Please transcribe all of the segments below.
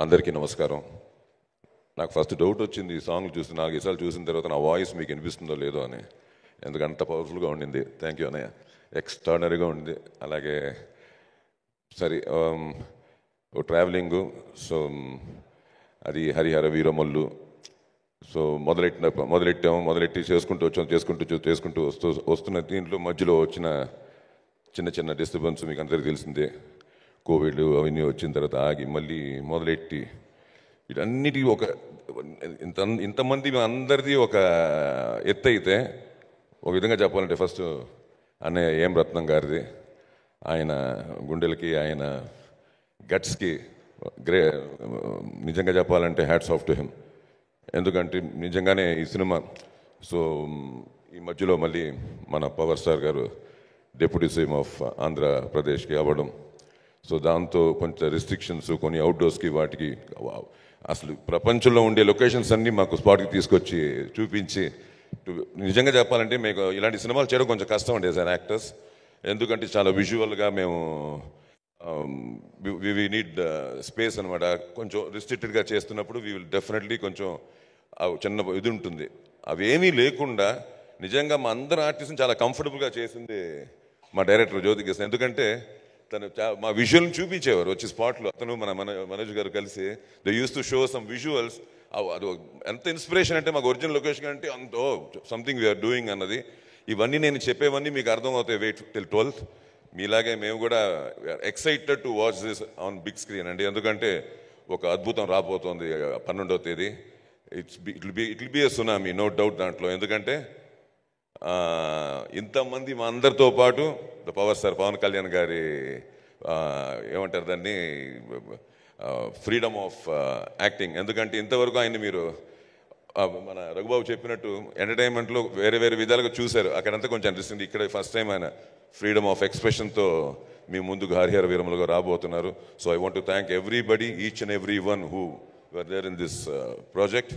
అందరికీ నమస్కారం. నాకు ఫస్ట్ డౌట్ వచ్చింది ఈ సాంగ్ చూసి 4 సార్లు చూసిన తర్వాత నా వాయిస్ మీకు వినిపిస్తుందో లేదో అని. ఎందుకంటే అంత పవర్ఫుల్గా ఉండింది. థ్యాంక్ యూ అన్నయ్య, ఎక్స్ట్రాడనరీగా ఉంది. అలాగే సరే ట్రావెలింగు, సో అది హరిహర వీరమల్లు. సో మొదలెట్టి చేసుకుంటూ వస్తున్న దీంట్లో మధ్యలో వచ్చిన చిన్న చిన్న డిస్టర్బెన్స్ మీకు అందరికీ తెలిసిందే. కోవిడ్ అవన్నీ వచ్చిన తర్వాత ఆగి మళ్ళీ మొదలెట్టి వీటన్నిటి ఒక ఇంతమంది అందరిది ఒక ఎత్తు అయితే, ఒక విధంగా చెప్పాలంటే ఫస్ట్ అన్నయ్య ఏం రత్నం గారిది, ఆయన గుండెలకి ఆయన గట్స్కి నిజంగా చెప్పాలంటే హ్యాట్స్ ఆఫ్ టు హిమ్. ఎందుకంటే నిజంగానే ఈ సినిమా సో ఈ మధ్యలో మళ్ళీ మన పవర్ స్టార్ గారు డిప్యూటీ సీఎం ఆఫ్ ఆంధ్రప్రదేశ్కి అవ్వడం, సో దాంతో కొంచెం రిస్ట్రిక్షన్స్ కొన్ని అవుట్డోర్స్కి వాటికి అసలు ప్రపంచంలో ఉండే లొకేషన్స్ అన్నీ మాకు స్పాట్కి తీసుకొచ్చి చూపించి, నిజంగా చెప్పాలంటే మీకు ఇలాంటి సినిమాలు చేయడం కొంచెం కష్టం అండి యాజ్ అన్ యాక్టర్స్. ఎందుకంటే చాలా విజువల్గా మేము వి నీడ్ స్పేస్ అనమాట. కొంచెం రిస్ట్రిక్టెడ్గా చేస్తున్నప్పుడు వీ విల్ డెఫినెట్లీ కొంచెం చిన్న ఇది ఉంటుంది. అవేమీ లేకుండా నిజంగా మా అందరు ఆర్టిస్ట్ని చాలా కంఫర్టబుల్గా చేసింది మా డైరెక్టర్ జ్యోతికృష్ణ. ఎందుకంటే తను మా విజువల్ని చూపించేవారు వచ్చి స్పాట్లో. అతను మనోజ్ గారు కలిసి they use to show some visuals. అది ఎంత ఇన్స్పిరేషన్ అంటే మాకు ఒరిజినల్ లొకేషన్ అంటే అంత సంథింగ్ వీఆర్ డూయింగ్ అన్నది. ఇవన్నీ నేను చెప్పేవన్నీ మీకు అర్థమవుతాయి వెయిట్ టిల్ 12th. మీలాగే మేము కూడా excited to watch this on big screen అండి. ఎందుకంటే ఒక అద్భుతం రాబోతోంది 12వ తేదీ. It will be a tsunami, no doubt దాంట్లో. ఎందుకంటే ఇంతమంది మా అందరితో పాటు the power star Pawan Kalyan గారి ఏమంటారు దాన్ని ఫ్రీడమ్ ఆఫ్ యాక్టింగ్. ఎందుకంటే ఇంతవరకు ఆయన మీరు మన రఘుబాబు చెప్పినట్టు ఎంటర్టైన్మెంట్లో వేరే వేరే విధాలుగా చూశారు. అక్కడంతా కొంచెం అనిపిస్తుంది. ఇక్కడ ఫస్ట్ టైం ఆయన ఫ్రీడమ్ ఆఫ్ ఎక్స్ప్రెషన్తో మీ ముందుకు హరిహర వీరములుగా రాబోతున్నారు. So I want to thank everybody, each and every one who were there in this project,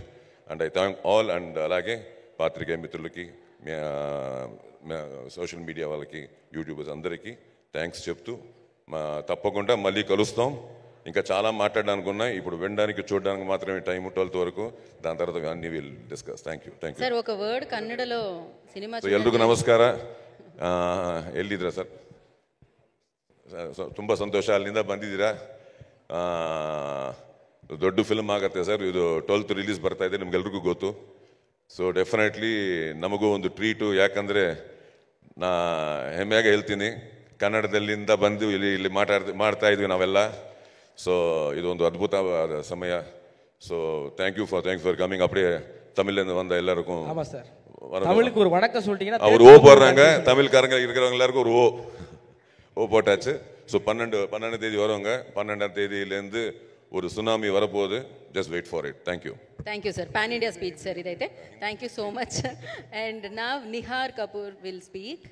and I thank all. And అలాగే పాత్రికేయ మిత్రులకి, సోషల్ మీడియా వాళ్ళకి, యూట్యూబర్స్ అందరికీ థ్యాంక్స్ చెప్తూ తప్పకుండా మళ్ళీ కలుస్తాం. ఇంకా చాలా మాట్లాడడానికి ఉన్నాయి. ఇప్పుడు వినడానికి చూడడానికి మాత్రమే టైం 12th వరకు. దాని తర్వాత అన్ని will discuss. Thank you. Sir ఒక ವರ್ಡ್ ಕನ್ನಡలో ಸಿನಿಮಾ ಎಲ್ರಿಗೂ ನಮಸ್ಕಾರ. ಎಲ್ಲಿದ್ದೀರಾ ಸರ್? ತುಂಬ ಸಂತೋಷ, ಅಲ್ಲಿಂದ ಬಂದಿದ್ದೀರಾ. ದೊಡ್ಡ ಫಿಲ್ಮ್ ಆಗುತ್ತೆ ಸರ್ ಇದು. 12th ರಿಲೀಸ್ ಬರ್ತಾ ಇದೆ, ನಿಮ್ಗೆಲ್ರಿಗೂ ಗೊತ್ತು. ಸೊ ಡೆಫಿನೆಟ್ಲಿ ನಮಗೂ ಒಂದು ಟ್ರೀಟು. ಯಾಕಂದರೆ ನಾ ಹೆಮ್ಮೆಯಾಗಿ ಹೇಳ್ತೀನಿ, ಕನ್ನಡದಲ್ಲಿಂದ ಬಂದು ಇಲ್ಲಿ ಮಾಡ್ತಾ ಇದ್ವಿ ನಾವೆಲ್ಲ. ಸೊ ಇದೊಂದು ಅದ್ಭುತವಾದ ಸಮಯ. So thank you for coming. அப்படியே தமிழ்லேருந்து வந்த எல்லாருக்கும் தமிழுக்கு ஒரு வணக்கம் சொல்லிட்டீங்கன்னா அவர் ஓ போடுறாங்க. தமிழ்காரங்க இருக்கிறவங்க எல்லாருக்கும் ஒரு ஓ போட்டாச்சு. ஸோ 12 தேதி வருவாங்க. 12ஆம் தேதியிலேருந்து ஒரு సునామీ வரப்போகுது. Just wait for it. Thank you sir. Pan India speech sir ఇదైతే. Thank you so much. And now Nihar Kapoor will speak.